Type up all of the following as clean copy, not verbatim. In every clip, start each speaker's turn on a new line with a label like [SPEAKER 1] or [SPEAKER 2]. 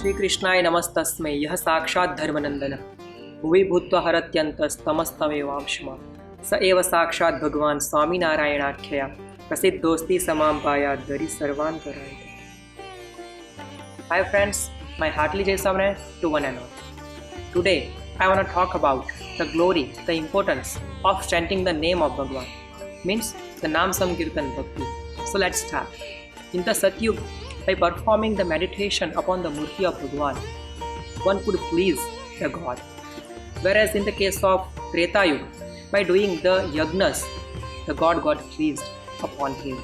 [SPEAKER 1] श्रीकृष्णाय नमस्तस्मै यः साक्षात् धर्मनन्दनः भुवि भूत्वा हरत्यन्तस्तमस्तमेवांशमा स एव साक्षात् भगवान् स्वामिनारायणाख्यया प्रसिद्धोऽस्ति समां पायाद्वरि सर्वान्तराय. Hi friends, my heartily Jai Swaminarayan to one and all. Today I want to talk about the glory, the importance of chanting the name of Bhagwan, means the Nam Samkirtan Bhakti. So let's start. In the Satyug, by performing the meditation upon the Murti of Bhagwan, one could please the God. Whereas in the case of Treta Yuga, by doing the yagnas, the God got pleased upon him.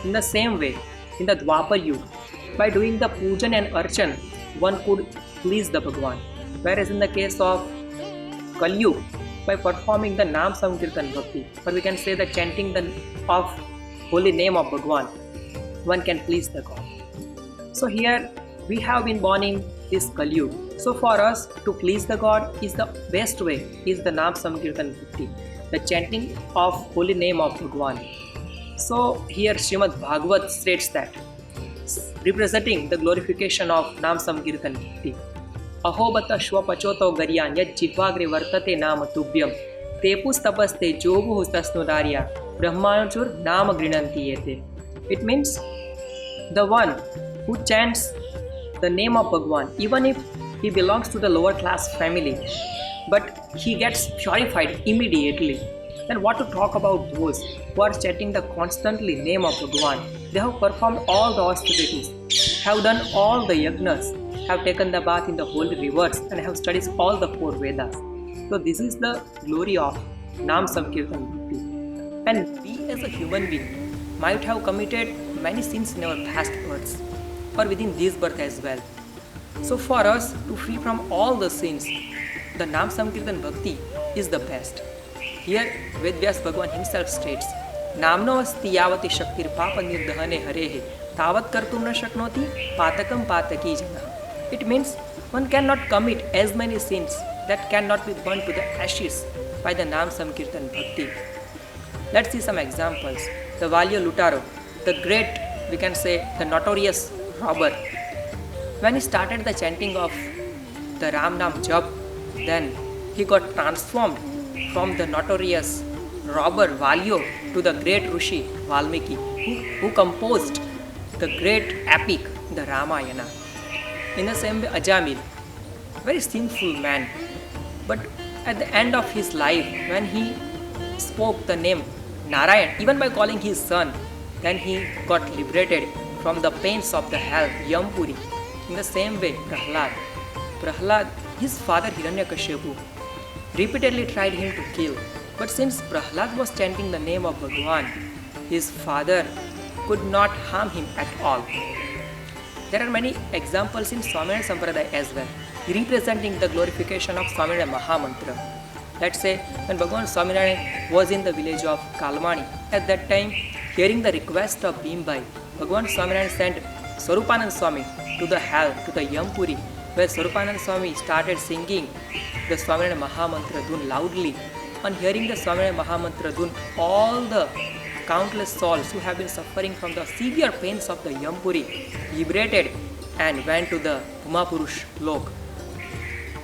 [SPEAKER 1] In the same way, in the Dwapar Yuga, by doing the pujan and archan, one could please the Bhagwan. Whereas in the case of Kali Yuga, by performing the Nam Samkirtan Bhakti, or we can say the chanting of holy name of Bhagwan, one can please the God. So here we have been born in this Kali Yuga. So for us to please the God is the best way is the Nam Samkirtan Bhakti, the chanting of holy name of Bhagwan. So here Srimad Bhagavat states that, representing the glorification of Nam Samkirtan Bhakti. Ahobata Shwapachoto Garyan Yat Jitwagre Vartate Nama Tubhyam Tepus Tapaste Jogu Tasnudarya Brahmanachur Nama Grinanti Yete. It means the one who chants the name of Bhagwan, even if he belongs to the lower class family, but he gets purified immediately. Then what to talk about those who are chanting the constantly name of Bhagwan? They have performed all the austerities, have done all the yagnas, have taken the bath in the holy rivers, and have studied all the four Vedas. So this is the glory of Nam Samkirtan Bhakti. And we as a human being might have committed many sins in our past births, or within this birth as well. So for us to free from all the sins, the Nam Samkirtan Bhakti is the best. Here Vedvyas Bhagwan himself states, Namno asti yavati shaktir papa nirdhane harehe tavat kartum na shaknoti patakam pataki jana. It means one cannot commit as many sins that cannot be burnt to the ashes by the Nam Samkirtan Bhakti. Let's see some examples. The Valio Lutaro, the great, we can say, the notorious robber, when he started the chanting of the Ram Nam Jap, then he got transformed from the notorious robber Valio to the great Rishi Valmiki, who composed the great epic, the Ramayana. In the same way, Ajamil, very sinful man, but at the end of his life, when he spoke the name Narayan, even by calling his son, then he got liberated from the pains of the hell, Yampuri. In the same way, Prahlad, his father Hiranyakashipu, repeatedly tried him to kill. But since Prahlad was chanting the name of Bhagwan, his father could not harm him at all. There are many examples in Swaminarayan Sampradaya as well, representing the glorification of Swaminarayan Mahamantra. Let's say when Bhagwan Swaminarayan was in the village of Kalmani, at that time, hearing the request of Bhimbai, Bhagwan Swaminarayan sent Swarupanand Swami to the hell, to the Yampuri, where Swarupanand Swami started singing the Swaminarayan Mahamantra Dhun loudly. On hearing the Swaminarayan Mahamantra Dhun, all the countless souls who have been suffering from the severe pains of the Yampuri liberated and went to the Umapurush Lok.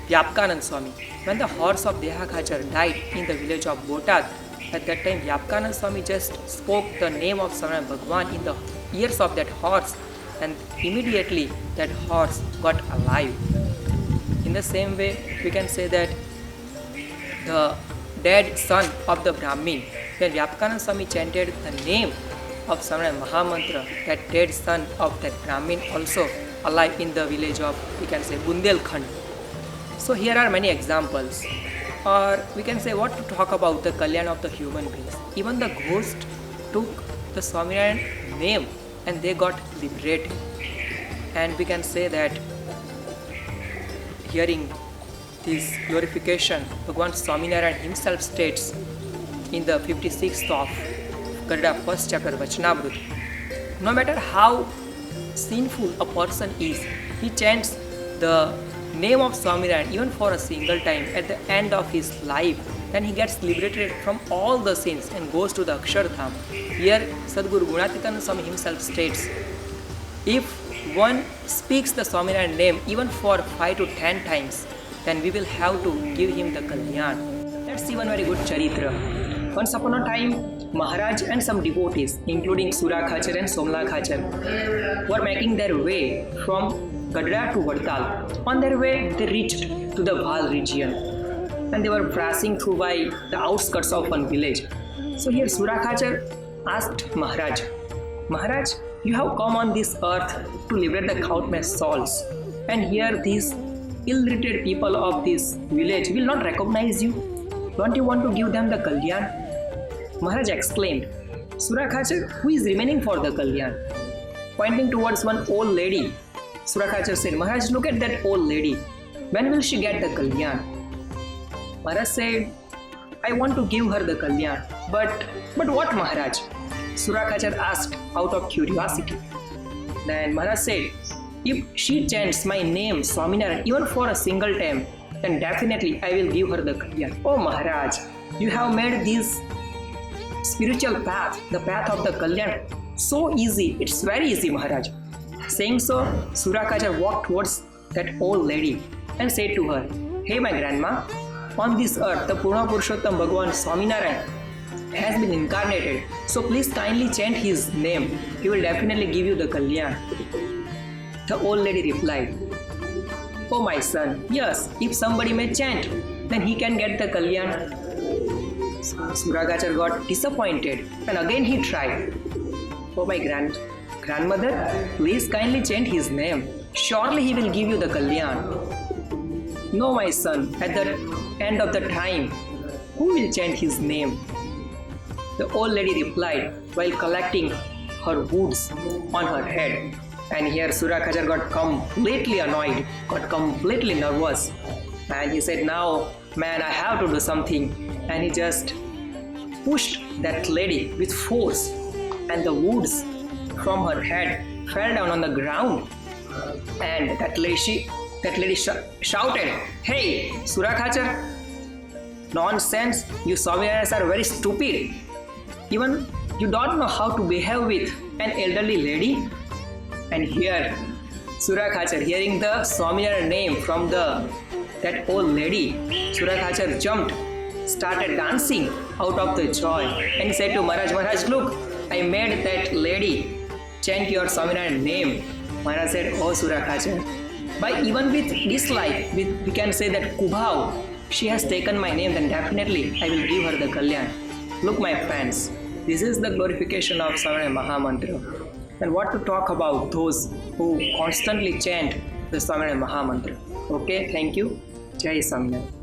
[SPEAKER 1] Vyapkanand Swami, when the horse of Dehakhajar died in the village of Botad, at that time Vyapkanand Swami just spoke the name of Swaminarayan Bhagwan in the ears of that horse, and immediately that horse got alive. In the same way, we can say that the dead son of the Brahmin, when Vyapkanand Swami chanted the name of Swaminarayan Mahamantra, that dead son of that Brahmin also alive in the village of, we can say, Bundelkhand. So here are many examples. Or we can say what to talk about the Kalyan of the human beings. Even the ghost took the Swaminarayan name and they got liberated. And we can say that hearing this glorification, Bhagwan Swaminarayan himself states in the 56th of Garuda 1st chapter Vachanamrut, no matter how sinful a person is, he chants the name of Swaminarayan even for a single time at the end of his life, then he gets liberated from all the sins and goes to the Akshardham. Here Sadguru Gunatitananda Swami himself states, if one speaks the Swaminarayan name even for 5 to 10 times, then we will have to give him the Kalyan. Let's see one very good Charitra. Once upon a time, Maharaj and some devotees, including Surakhachar and Somlakhachar, were making their way from Gadra to Vardal. On their way, they reached to the Bhal region and they were passing through by the outskirts of one village. So here Surakhachar asked Maharaj, Maharaj, you have come on this earth to liberate the countless souls, and here these ill-treated people of this village will not recognize you. Don't you want to give them the Kalyan? Maharaj exclaimed, Surakhachar, who is remaining for the Kalyan? Pointing towards one old lady, Surakhachar said, Maharaj, look at that old lady. When will she get the Kalyan? Maharaj said, I want to give her the Kalyan. But what, Maharaj? Surakhachar asked out of curiosity. Then Maharaj said, if she chants my name Swaminarayan even for a single time, then definitely I will give her the Kalyan. Oh Maharaj, you have made this spiritual path, the path of the Kalyan, so easy. It's very easy, Maharaj. Saying so, Surakhachar walked towards that old lady and said to her, Hey my grandma, on this earth the Purna Purushottam Bhagavan Swaminarayan has been incarnated, so please kindly chant his name. He will definitely give you the Kalyan. The old lady replied, Oh my son, yes, if somebody may chant, then he can get the Kalyan. Surakhachar got disappointed and again he tried. Oh my grandmother, please kindly chant his name. Surely he will give you the Kalyan. No my son, at the end of the time, who will chant his name? The old lady replied while collecting her woods on her head. And here Surakhachar got completely annoyed, got completely nervous. And he said, now man, I have to do something. And he just pushed that lady with force. And the woods from her head fell down on the ground. And that lady shouted, Hey Surakhachar, nonsense, you Swaminarayans are very stupid. Even you don't know how to behave with an elderly lady. And here Surakhachar, hearing the Swaminarayan name from that old lady, Surakhachar jumped, started dancing out of the joy and said to Maharaj, look, I made that lady chant your Swaminarayan name. Maharaj said, Oh Surakhachar, by even with dislike, we can say that Kubhav, she has taken my name, then definitely I will give her the Kalyan. Look my friends, this is the glorification of Swaminarayan Mahamantra. And what to talk about those who constantly chant the Swaminarayan Mahamantra. Okay, thank you. Jai Swaminarayan.